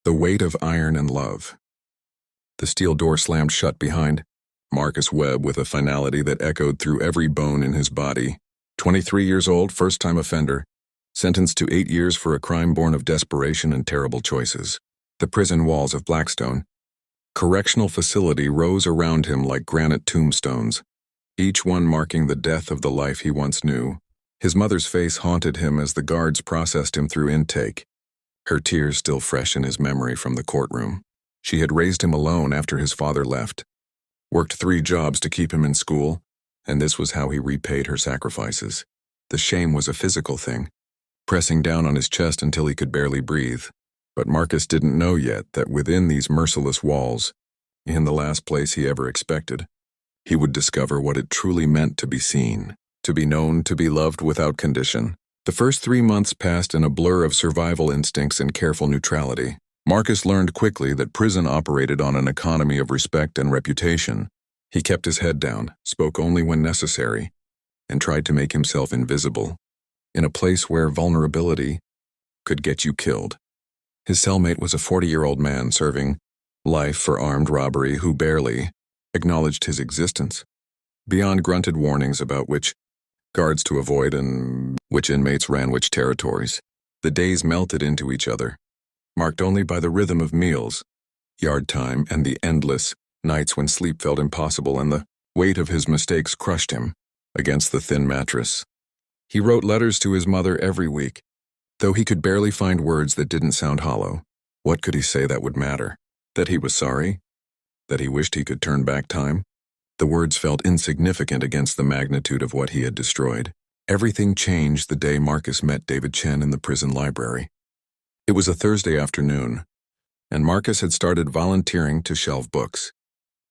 The weight of iron and love. The steel door slammed shut behind Marcus Webb with a finality that echoed through every bone in his body. 23 years old, first-time offender, sentenced to 8 years for a crime born of desperation and terrible choices. The prison walls of Blackstone Correctional Facility rose around him like granite tombstones, each one marking the death of the life he once knew. His mother's face haunted him as the guards processed him through intake, her tears still fresh in his memory from the courtroom. She had raised him alone after his father left, worked 3 jobs to keep him in school, and this was how he repaid her sacrifices. The shame was a physical thing, pressing down on his chest until he could barely breathe. But Marcus didn't know yet that within these merciless walls, in the last place he ever expected, he would discover what it truly meant to be seen, to be known, to be loved without condition. The first 3 months passed in a blur of survival instincts and careful neutrality. Marcus learned quickly that prison operated on an economy of respect and reputation. He kept his head down, spoke only when necessary, and tried to make himself invisible, in a place where vulnerability could get you killed. His cellmate was a 40-year-old man serving life for armed robbery who barely acknowledged his existence, beyond grunted warnings about which guards to avoid and which inmates ran which territories. The days melted into each other, marked only by the rhythm of meals, yard time, and the endless nights when sleep felt impossible and the weight of his mistakes crushed him against the thin mattress. He wrote letters to his mother every week, though he could barely find words that didn't sound hollow. What could he say that would matter? That he was sorry? That he wished he could turn back time? The words felt insignificant against the magnitude of what he had destroyed. Everything changed the day Marcus met David Chen in the prison library. It was a Thursday afternoon, and Marcus had started volunteering to shelve books,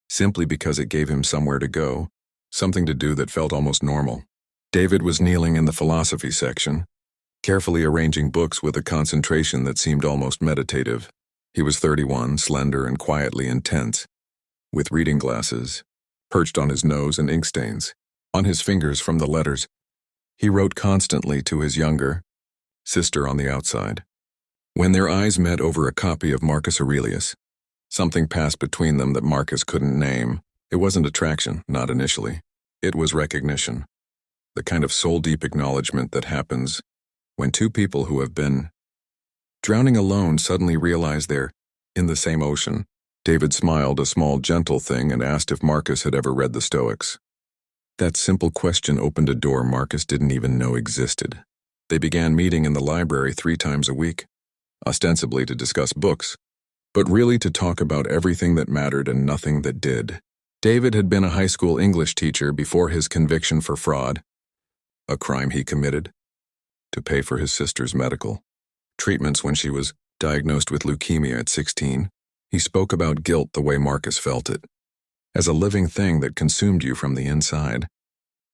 simply because it gave him somewhere to go, something to do that felt almost normal. David was kneeling in the philosophy section, carefully arranging books with a concentration that seemed almost meditative. He was 31, slender and quietly intense, with reading glasses perched on his nose and ink stains on his fingers from the letters he wrote constantly to his younger sister on the outside. When their eyes met over a copy of Marcus Aurelius, something passed between them that Marcus couldn't name. It wasn't attraction, not initially. It was recognition, the kind of soul-deep acknowledgement that happens when 2 people who have been drowning alone suddenly realize they're in the same ocean. David smiled, a small, gentle thing, and asked if Marcus had ever read the Stoics. That simple question opened a door Marcus didn't even know existed. They began meeting in the library 3 times a week, ostensibly to discuss books, but really to talk about everything that mattered and nothing that did. David had been a high school English teacher before his conviction for fraud, a crime he committed to pay for his sister's medical treatments when she was diagnosed with leukemia at 16. He spoke about guilt the way Marcus felt it, as a living thing that consumed you from the inside.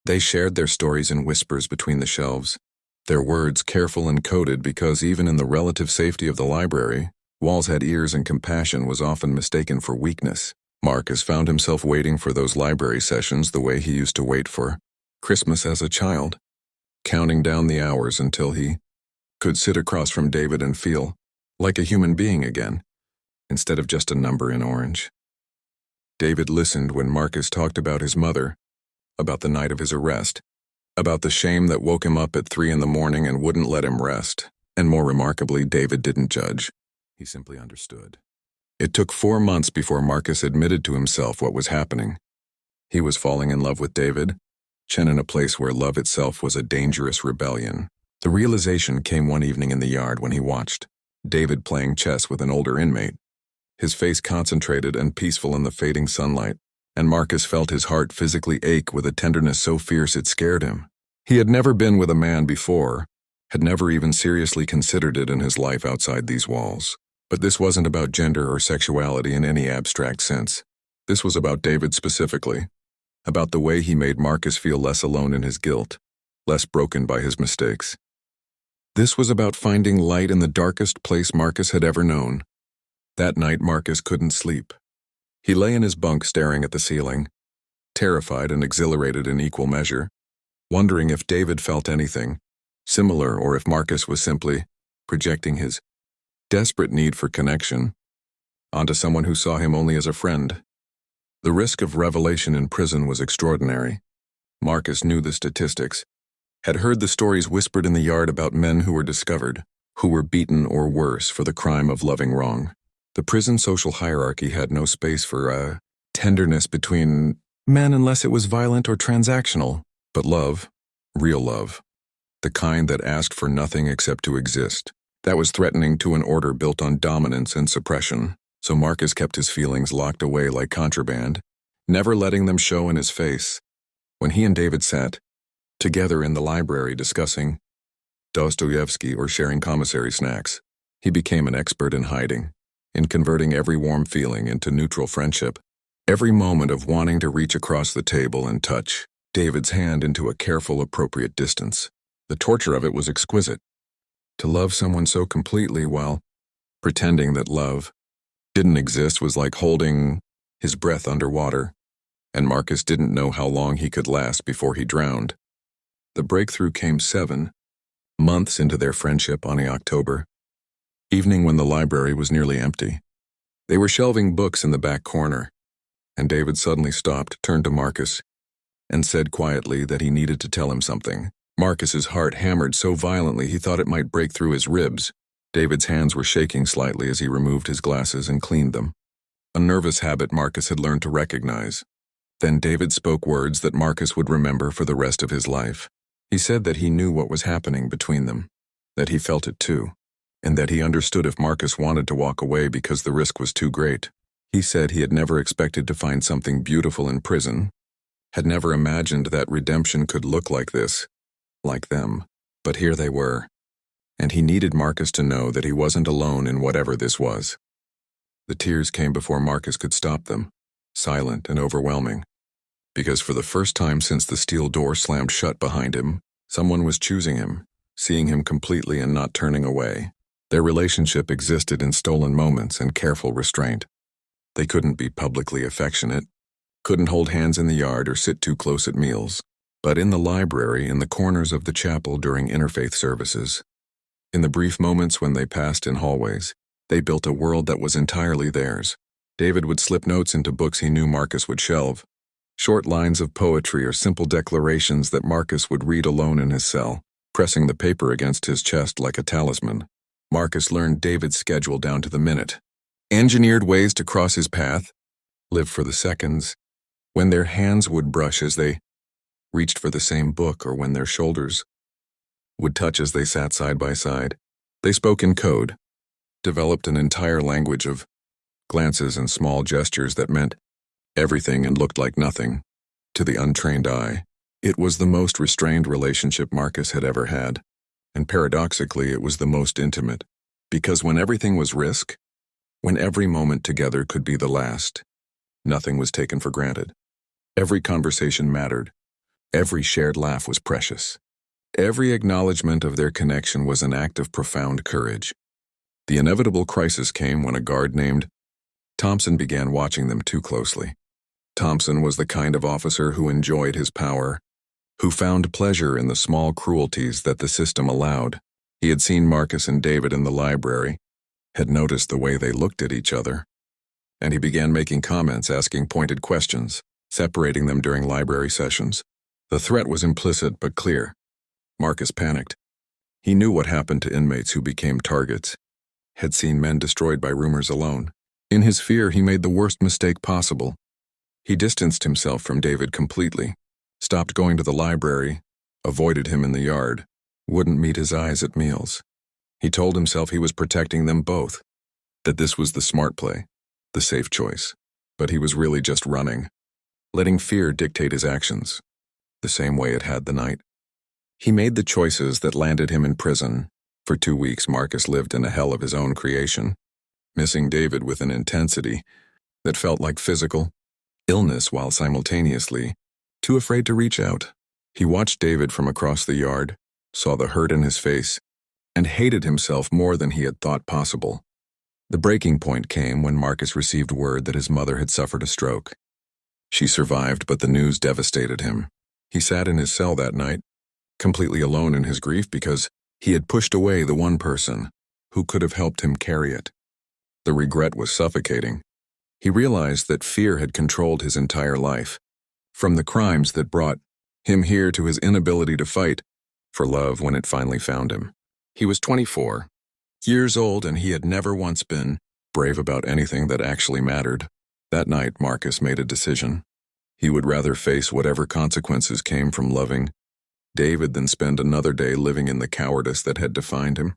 They shared their stories in whispers between the shelves, their words careful and coded because even in the relative safety of the library, walls had ears and compassion was often mistaken for weakness. Marcus found himself waiting for those library sessions the way he used to wait for Christmas as a child, counting down the hours until he could sit across from David and feel like a human being again, instead of just a number in orange. David listened when Marcus talked about his mother, about the night of his arrest, about the shame that woke him up at 3 in the morning and wouldn't let him rest. And more remarkably, David didn't judge. He simply understood. It took 4 months before Marcus admitted to himself what was happening. He was falling in love with David Chen in a place where love itself was a dangerous rebellion. The realization came one evening in the yard when he watched David playing chess with an older inmate, his face concentrated and peaceful in the fading sunlight, and Marcus felt his heart physically ache with a tenderness so fierce it scared him. He had never been with a man before, had never even seriously considered it in his life outside these walls. But this wasn't about gender or sexuality in any abstract sense. This was about David specifically, about the way he made Marcus feel less alone in his guilt, less broken by his mistakes. This was about finding light in the darkest place Marcus had ever known. That night, Marcus couldn't sleep. He lay in his bunk staring at the ceiling, terrified and exhilarated in equal measure, wondering if David felt anything similar or if Marcus was simply projecting his desperate need for connection, onto someone who saw him only as a friend. The risk of revelation in prison was extraordinary. Marcus knew the statistics, had heard the stories whispered in the yard about men who were discovered, who were beaten or worse for the crime of loving wrong. The prison social hierarchy had no space for tenderness between men unless it was violent or transactional. But love, real love, the kind that asked for nothing except to exist, that was threatening to an order built on dominance and suppression. So Marcus kept his feelings locked away like contraband, never letting them show in his face. When he and David sat together in the library discussing Dostoevsky or sharing commissary snacks, he became an expert in hiding, in converting every warm feeling into neutral friendship, every moment of wanting to reach across the table and touch David's hand into a careful, appropriate distance. The torture of it was exquisite. To love someone so completely while pretending that love didn't exist was like holding his breath underwater, and Marcus didn't know how long he could last before he drowned. The breakthrough came 7 months into their friendship on a October evening when the library was nearly empty. They were shelving books in the back corner, and David suddenly stopped, turned to Marcus, and said quietly that he needed to tell him something. Marcus's heart hammered so violently he thought it might break through his ribs. David's hands were shaking slightly as he removed his glasses and cleaned them, a nervous habit Marcus had learned to recognize. Then David spoke words that Marcus would remember for the rest of his life. He said that he knew what was happening between them, that he felt it too, and that he understood if Marcus wanted to walk away because the risk was too great. He said he had never expected to find something beautiful in prison, had never imagined that redemption could look like this, like them. But here they were, and he needed Marcus to know that he wasn't alone in whatever this was. The tears came before Marcus could stop them, silent and overwhelming, because for the first time since the steel door slammed shut behind him, someone was choosing him, seeing him completely and not turning away. Their relationship existed in stolen moments and careful restraint. They couldn't be publicly affectionate, couldn't hold hands in the yard or sit too close at meals, but in the library, in the corners of the chapel during interfaith services, in the brief moments when they passed in hallways, they built a world that was entirely theirs. David would slip notes into books he knew Marcus would shelve, short lines of poetry or simple declarations that Marcus would read alone in his cell, pressing the paper against his chest like a talisman. Marcus learned David's schedule down to the minute, engineered ways to cross his path, lived for the seconds, when their hands would brush as they reached for the same book or when their shoulders would touch as they sat side by side. They spoke in code, developed an entire language of glances and small gestures that meant everything and looked like nothing to the untrained eye. It was the most restrained relationship Marcus had ever had, and paradoxically it was the most intimate, because when everything was risk, when every moment together could be the last, nothing was taken for granted. Every conversation mattered. Every shared laugh was precious. Every acknowledgement of their connection was an act of profound courage. The inevitable crisis came when a guard named Thompson began watching them too closely. Thompson was the kind of officer who enjoyed his power, who found pleasure in the small cruelties that the system allowed. He had seen Marcus and David in the library, had noticed the way they looked at each other, and he began making comments, asking pointed questions, separating them during library sessions. The threat was implicit but clear. Marcus panicked. He knew what happened to inmates who became targets, had seen men destroyed by rumors alone. In his fear, he made the worst mistake possible. He distanced himself from David completely, stopped going to the library, avoided him in the yard, wouldn't meet his eyes at meals. He told himself he was protecting them both, that this was the smart play, the safe choice. But he was really just running, letting fear dictate his actions, the same way it had the night. He made the choices that landed him in prison. For 2 weeks, Marcus lived in a hell of his own creation, missing David with an intensity that felt like physical illness while simultaneously too afraid to reach out. He watched David from across the yard, saw the hurt in his face, and hated himself more than he had thought possible. The breaking point came when Marcus received word that his mother had suffered a stroke. She survived, but the news devastated him. He sat in his cell that night, completely alone in his grief because he had pushed away the one person Who could have helped him carry it? The regret was suffocating. He realized that fear had controlled his entire life. From the crimes that brought him here to his inability to fight for love when it finally found him. He was 24 years old and he had never once been brave about anything that actually mattered. That night, Marcus made a decision. He would rather face whatever consequences came from loving David than spend another day living in the cowardice that had defined him.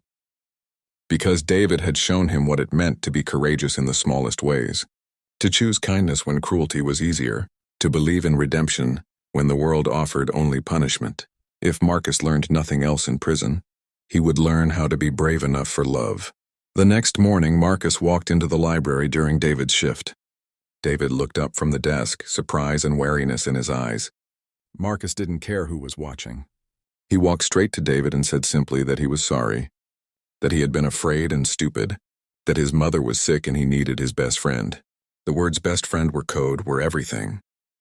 Because David had shown him what it meant to be courageous in the smallest ways, to choose kindness when cruelty was easier, to believe in redemption when the world offered only punishment. If Marcus learned nothing else in prison, he would learn how to be brave enough for love. The next morning, Marcus walked into the library during David's shift. David looked up from the desk, surprise and wariness in his eyes. Marcus didn't care who was watching. He walked straight to David and said simply that he was sorry, that he had been afraid and stupid, that his mother was sick and he needed his best friend. The words best friend were code, were everything,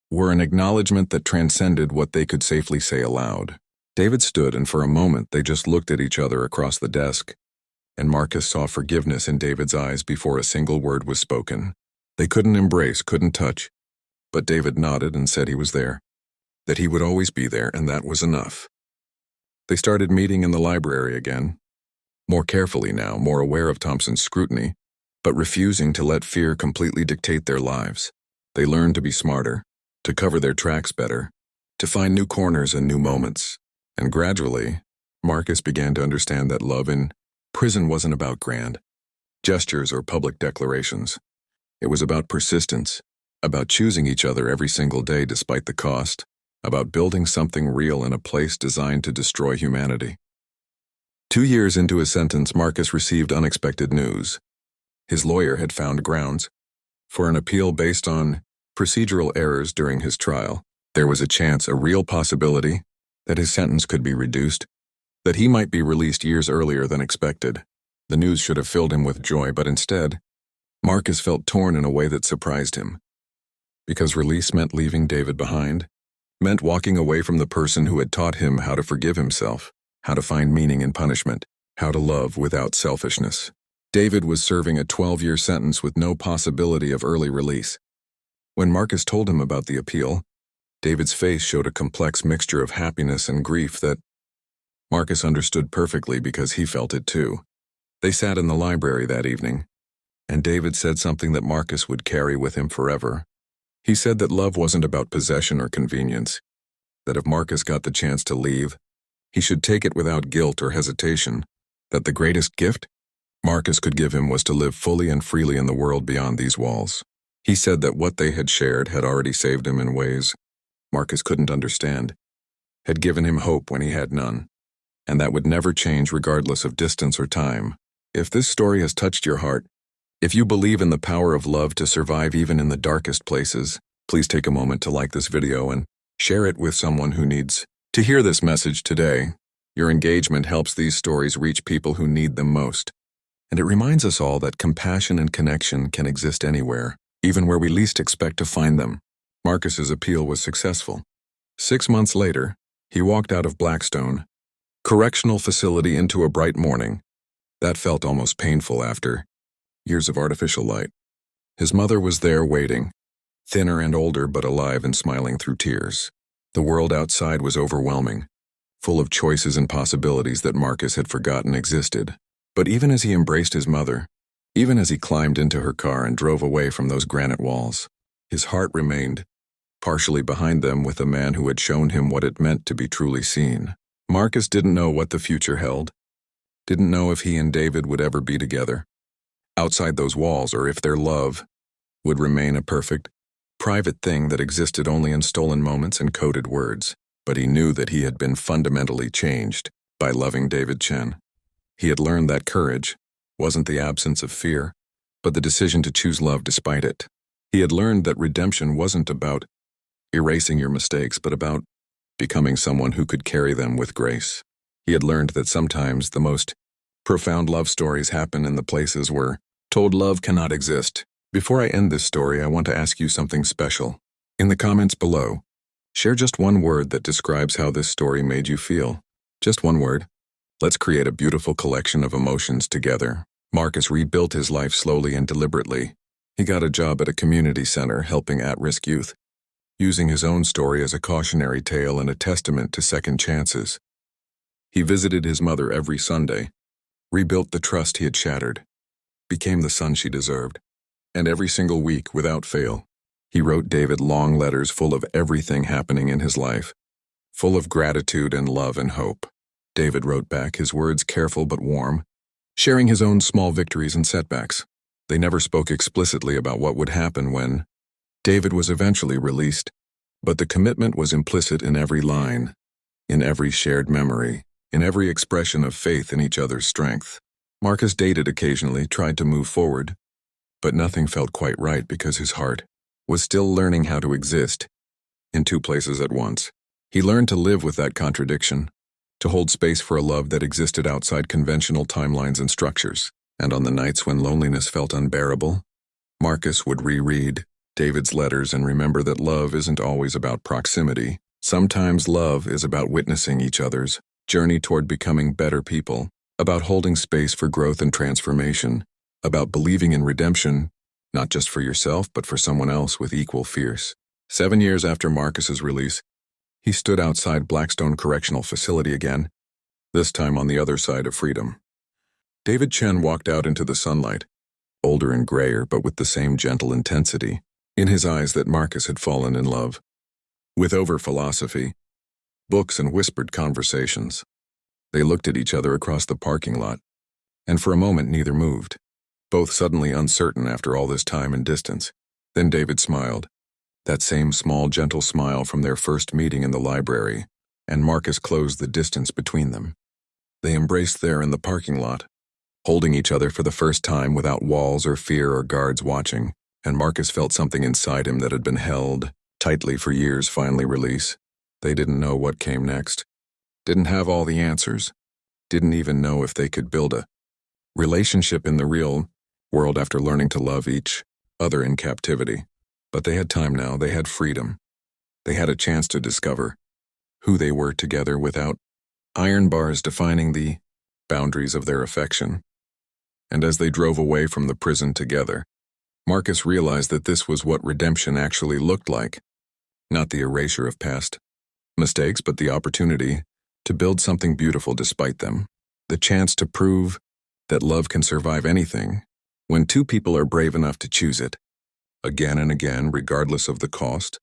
were an acknowledgement that transcended what they could safely say aloud. David stood and for a moment they just looked at each other across the desk, and Marcus saw forgiveness in David's eyes before a single word was spoken. They couldn't embrace, couldn't touch, but David nodded and said he was there, that he would always be there, and that was enough. They started meeting in the library again, more carefully now, more aware of Thompson's scrutiny, but refusing to let fear completely dictate their lives. They learned to be smarter, to cover their tracks better, to find new corners and new moments. And gradually, Marcus began to understand that love in prison wasn't about grand gestures or public declarations. It was about persistence, about choosing each other every single day despite the cost, about building something real in a place designed to destroy humanity. 2 years into his sentence, Marcus received unexpected news. His lawyer had found grounds for an appeal based on procedural errors during his trial. There was a chance, a real possibility, that his sentence could be reduced, that he might be released years earlier than expected. The news should have filled him with joy, but instead, Marcus felt torn in a way that surprised him. Because release meant leaving David behind, meant walking away from the person who had taught him how to forgive himself, how to find meaning in punishment, how to love without selfishness. David was serving a 12-year sentence with no possibility of early release. When Marcus told him about the appeal, David's face showed a complex mixture of happiness and grief that Marcus understood perfectly because he felt it too. They sat in the library that evening, and David said something that Marcus would carry with him forever. He said that love wasn't about possession or convenience, that if Marcus got the chance to leave, he should take it without guilt or hesitation, that the greatest gift Marcus could give him was to live fully and freely in the world beyond these walls. He said that what they had shared had already saved him in ways Marcus couldn't understand, had given him hope when he had none, and that would never change regardless of distance or time. If this story has touched your heart, if you believe in the power of love to survive even in the darkest places, please take a moment to like this video and share it with someone who needs to hear this message today. Your engagement helps these stories reach people who need them most. And it reminds us all that compassion and connection can exist anywhere, even where we least expect to find them. Marcus's appeal was successful. 6 months later, he walked out of Blackstone Correctional Facility into a bright morning. That felt almost painful after years of artificial light. His mother was there waiting, thinner and older but alive and smiling through tears. The world outside was overwhelming, full of choices and possibilities that Marcus had forgotten existed. But even as he embraced his mother, even as he climbed into her car and drove away from those granite walls, his heart remained partially behind them with a man who had shown him what it meant to be truly seen. Marcus didn't know what the future held, didn't know if he and David would ever be together outside those walls, or if their love would remain a perfect, private thing that existed only in stolen moments and coded words. But he knew that he had been fundamentally changed by loving David Chen. He had learned that courage wasn't the absence of fear, but the decision to choose love despite it. He had learned that redemption wasn't about erasing your mistakes, but about becoming someone who could carry them with grace. He had learned that sometimes the most profound love stories happen in the places where told love cannot exist. Before I end this story, I want to ask you something special. In the comments below, share just one word that describes how this story made you feel. Just one word. Let's create a beautiful collection of emotions together. Marcus rebuilt his life slowly and deliberately. He got a job at a community center helping at-risk youth, using his own story as a cautionary tale and a testament to second chances. He visited his mother every Sunday, rebuilt the trust he had shattered, became the son she deserved, and every single week, without fail, he wrote David long letters full of everything happening in his life, full of gratitude and love and hope. David wrote back, his words careful but warm, sharing his own small victories and setbacks. They never spoke explicitly about what would happen when David was eventually released, but the commitment was implicit in every line, in every shared memory, in every expression of faith in each other's strength. Marcus dated occasionally, tried to move forward, but nothing felt quite right because his heart was still learning how to exist in two places at once. He learned to live with that contradiction, to hold space for a love that existed outside conventional timelines and structures. And on the nights when loneliness felt unbearable, Marcus would reread David's letters and remember that love isn't always about proximity. Sometimes love is about witnessing each other's journey toward becoming better people, about holding space for growth and transformation, about believing in redemption, not just for yourself, but for someone else with equal fierce. 7 years after Marcus's release, he stood outside Blackstone Correctional Facility again, this time on the other side of freedom. David Chen walked out into the sunlight, older and grayer, but with the same gentle intensity in his eyes that Marcus had fallen in love with over philosophy, books, and whispered conversations. They looked at each other across the parking lot, and for a moment neither moved, both suddenly uncertain after all this time and distance. Then David smiled, that same small, gentle smile from their first meeting in the library, and Marcus closed the distance between them. They embraced there in the parking lot, holding each other for the first time without walls or fear or guards watching, and Marcus felt something inside him that had been held tightly for years finally release. They didn't know what came next, didn't have all the answers, didn't even know if they could build a relationship in the real world after learning to love each other in captivity. But they had time now, they had freedom. They had a chance to discover who they were together without iron bars defining the boundaries of their affection. And as they drove away from the prison together, Marcus realized that this was what redemption actually looked like. Not the erasure of past mistakes, but the opportunity to build something beautiful despite them. The chance to prove that love can survive anything when two people are brave enough to choose it, again and again, regardless of the cost.